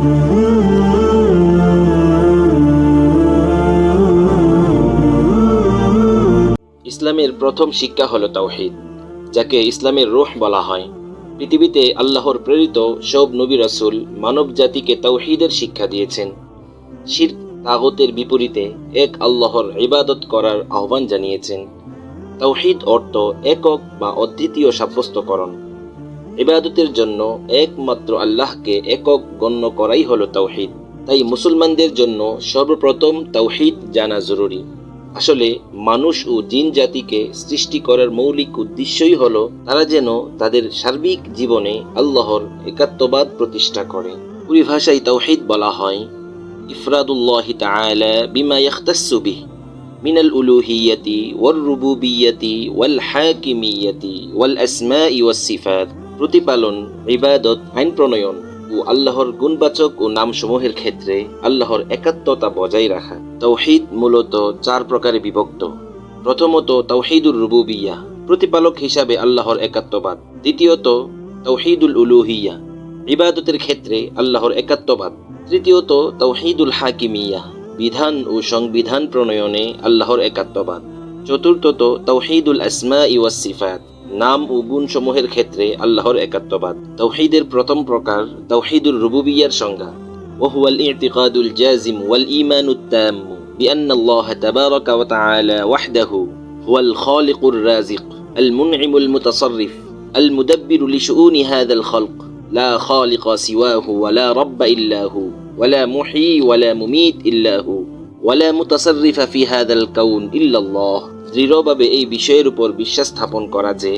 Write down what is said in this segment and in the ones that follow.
ইসলামের প্রথম শিক্ষা হলো তাওহীদ, যাকে ইসলামের রূহ বলা হয়। পৃথিবীতে আল্লাহর প্রেরিত সব নবী রাসূল মানব জাতিকে তাওহীদের শিক্ষা দিয়েছেন। শিরক তাগুতের বিপরীতে এক আল্লাহর ইবাদত করার আহ্বান জানিয়েছেন। তাওহীদ অর্থ একক বা অদ্বিতীয় সাব্যস্তকরণ। ইবাদতের জন্য একমাত্র আল্লাহকে একক গণ্য করাই হলো তাওহীদ। তাই মুসলমানদের জন্য সর্বপ্রথম তাওহীদ জানা জরুরি। আসলে মানুষ ও জিন জাতিকে সৃষ্টি করার মৌলিক উদ্দেশ্যই হলো তারা যেন তাদের সার্বিক জীবনে আল্লাহর একাত্মবাদ প্রতিষ্ঠা করে। পরিভাষায় তাওহীদ বলা হয় ইফরাদুল্লাহি তাআলা বিমা ইয়াখতাসসু বিহি মিনাল উলুহিয়্যাতি ওয়ার রুবুবিয়্যাতি ওয়াল হাকিমিয়্যাতি ওয়াল আসমাই ওয়াস সিফাত। প্রতিপালন, ইবাদত, আইন প্রণয়ন ও আল্লাহর গুণবাচক ও নামসমূহের ক্ষেত্রে আল্লাহর একাত্মতা বজায় রাখা। তাওহীদ মূলত 4 প্রকারে বিভক্ত। প্রথমত তাওহীদুর রুবুবিয়্যাহ, প্রতিপালক হিসাবে আল্লাহর একাত্মবাদ। দ্বিতীয়ত তাওহীদুল উলুহিয়্যাহ, ইবাদতের ক্ষেত্রে আল্লাহর একাত্মবাদ। তৃতীয়ত তাওহীদুল হাকিমিয়্যাহ, বিধান ও সংবিধান প্রণয়নে আল্লাহর একাত্মবাদ। চতুর্থত তাওহীদুল আসমাই ওয়াস সিফাত, নাম ও গুণসমূহের ক্ষেত্রে আল্লাহর একাত্মবাদ। তাওহীদের প্রথম প্রকার তাওহীদুর রুবুবিয়্যার সংজ্ঞা। وهو الاعتقاد الجازم والإيمان التام بأن الله تبارك وتعالى وحده هو الخالق الرازق المنعم المتصرف المدبر لشؤون هذا الخلق لا خالق سواه ولا رب إلا هو ولا محيي ولا مميت إلا هو ولا متصرف في هذا الكون إلا الله। দৃঢ়ভাবে এই বিষয়ের উপর বিশ্বাস স্থাপন করা যে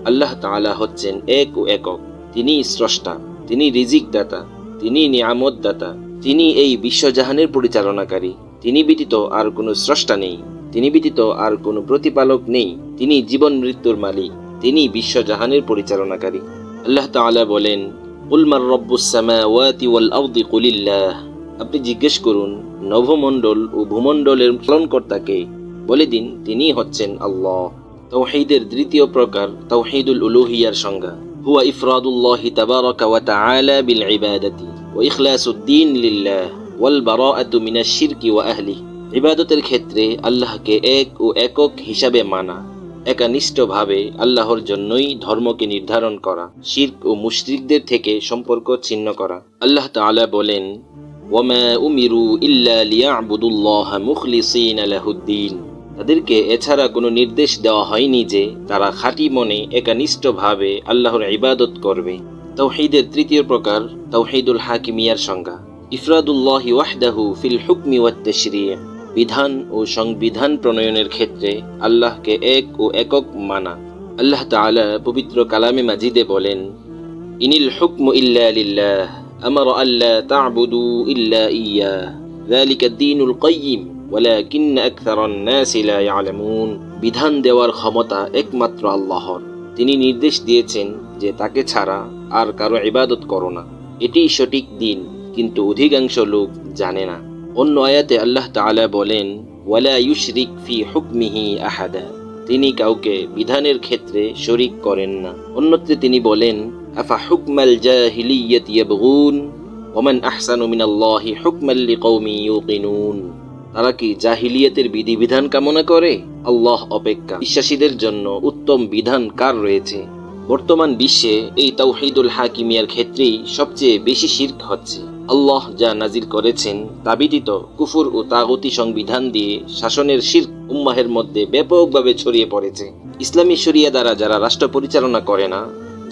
আল্লাহ তাআলা হচ্ছেন এক ও একক। তিনি স্রষ্টা, তিনি রিজিক দাতা, তিনি নিয়ামত দাতা, তিনি এই বিশ্বজাহানের পরিচালনাকারী। তিনি ব্যতীত আর কোনো স্রষ্টা নেই, তিনি ব্যতীত আর কোনো প্রতিপালক নেই। তিনি জীবন মৃত্যুর মালিক, তিনি বিশ্বজাহানের পরিচালনাকারী। আল্লাহ তাআলা বলেন কুল মান রব্বুস সামাওয়াতি ওয়াল আরদি কুলিল্লাহ। আপনি জিজ্ঞেস করুন নভমণ্ডল ও ভূমণ্ডলের পালনকর্তাকে, বলে দিন তিনি হচ্ছেন আল্লাহ। তাওহীদের দ্বিতীয় প্রকার তাওহীদুল উলুহিয়্যার সংজ্ঞা। হুয়া ইফরাদুল্লাহি তাবারাকা ওয়া তাআলা বিল ইবাদাতি ওয়া ইখলাসুদ্দীন লিল্লাহ ওয়াল বারাআতু মিনাশ শিরকি ওয়া আহলিহি। ইবাদতের ক্ষেত্রে আল্লাহকে এক ও একক হিসাবে মানা, একানিষ্ঠভাবে আল্লাহর জন্যই ধর্মকে নির্ধারণ করা, শিরক ও মুশরিকদের থেকে সম্পর্ক ছিন্ন করা। আল্লাহ তাআলা বলেন ওয়ামা উমিরু ইল্লা লিয়া'বুদুল্লাহা মুখলিসিনা লাহুদ্দীন। তাদেরকে এছাড়া কোনো নির্দেশ দেওয়া হয়নি যে তারা খাঁটি মনে একানিষ্ঠভাবে আল্লাহর ইবাদত করবে। তাওহীদের তৃতীয় প্রকার তাওহীদুল হাকিমিয়্যার সংজ্ঞা। ইফরাদুল্লাহি ওয়াহদাহু ফিল হুকমি ওয়াত তাশরী', বিধান ও সংবিধান প্রণয়নের ক্ষেত্রে আল্লাহকে এক ও একক মানা। আল্লাহ তাআলা পবিত্র কালামে মাজিদে বলেন ইনিল হুকমু ইল্লা লিল্লাহ আমারা আল্লা তা'বুদু ইল্লা ইয়্যাহ যালিকা দ্বীনুল কাইয়্যিম ওয়ালাকিন্না আকসারান নাসি লা ইয়ালামুন। বিধান দেওয়ার ক্ষমতা একমাত্র আল্লাহর। তিনি নির্দেশ দিয়েছেন যে তাকে ছাড়া আর কারো ইবাদত করো না। এটিই সঠিক দিন, কিন্তু অধিকাংশ লোক জানে না। অন্য আয়াতে আল্লাহ তাআলা বলেন ওয়ালা ইউশরিক ফি হুকমিহি আহাদা। তিনি কাউকে বিধানের ক্ষেত্রে শরীক করেন না। অন্যত্রে তিনি বলেন আফা হুকমাল জাহিলিয়্যাতি ইয়াবগুন ওয়া মান আহসানু মিনাল্লাহি হুকমান লিকাওমিন ইউকিনুন। তারা কি জাহিলিয়াতের বিধিবিধান কামনা করে? আল্লাহ অপেক্ষা বিশ্বাসীদের জন্য উত্তম বিধান কার রয়েছে? বর্তমান বিশ্বে এই তাওহীদুল হাকিমিয়্যার ক্ষেত্রেই সবচেয়ে বেশি শিরক হচ্ছে। আল্লাহ যা নাজিল করেছেন তা ব্যতীত কুফর ও তাগুতি সংবিধান দিয়ে শাসনের শিরক উম্মাহের মধ্যে ব্যাপকভাবে ছড়িয়ে পড়েছে। ইসলামী শরিয়া দ্বারা যারা রাষ্ট্র পরিচালনা করে না,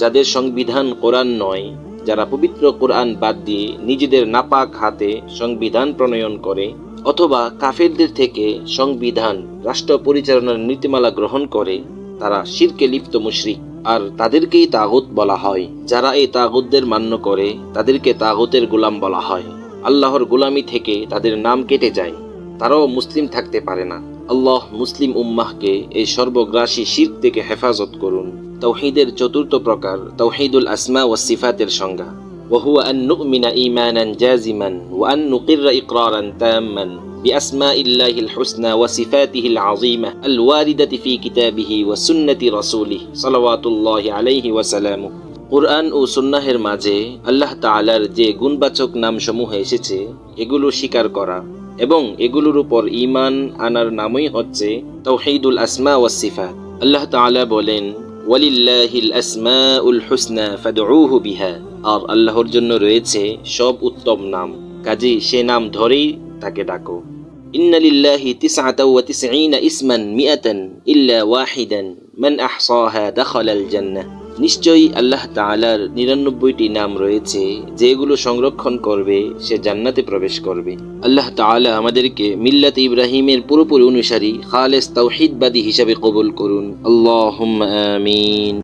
যাদের সংবিধান কোরআন নয়, যারা পবিত্র কোরআন বাদ দিয়ে নিজেদের নাপাক হাতে সংবিধান প্রণয়ন করে, অথবা কাফেরদের থেকে সংবিধান, রাষ্ট্র পরিচালনার নীতিমালা গ্রহণ করে, তারা শিরকে লিপ্ত মুশরিক। আর তাদেরকেই তাগুত বলা হয়। যারা এই তাগুতদের মান্য করে তাদেরকে তাগুতের গোলাম বলা হয়। আল্লাহর গোলামি থেকে তাদের নাম কেটে যায়, তারাও মুসলিম থাকতে পারে না। আল্লাহ মুসলিম উম্মাহকে এই সর্বগ্রাসী শিরক থেকে হেফাজত করুন। তাওহীদের চতুর্থ প্রকার তাওহীদুল আসমা ওয়াস সিফাতের সংজ্ঞা। وهو أن نؤمن إيمانا جازما وأن نقر إقرارا تاما بأسماء الله الحسنى وصفاته العظيمة الواردة في كتابه وسنة رسوله صلوات الله عليه وسلامه কুরআন ও সুন্নাহের মাঝে আল্লাহ তাআলার যে গুণবাচক নামসমূহ এসেছে এগুলো স্বীকার করা এবং এগুলোর উপর ঈমান আনার নামই হচ্ছে তাওহীদুল আসমা ওয়াস সিফাত। আল্লাহ তাআলা বলেন, ওয়ালিল্লাহিল আসমাউল হুসনা ফাদউহু বিহা, আর আল্লাহর জন্য রয়েছে সব উত্তম নাম, কাজেই সে নাম ধরেই তাকে ডাকো। ইন্না লিল্লাহি তিসআতাও ওয়া তিসঈনা ইসমান মিআতান ইল্লা ওয়াহিদান মান আহসাহা দাখালাল জান্নাহ, নিশ্চয়ই আল্লাহ তাআলার ৯৯টি নাম রয়েছে, যেগুলো সংরক্ষণ করবে সে জান্নাতে প্রবেশ করবে। আল্লাহ তাআলা আমাদেরকে মিল্লাত ইব্রাহিমের পুরোপুরি অনুসারী খালেস তাওহীদবাদী হিসাবে কবুল করুন। আল্লাহুম্মা আমিন।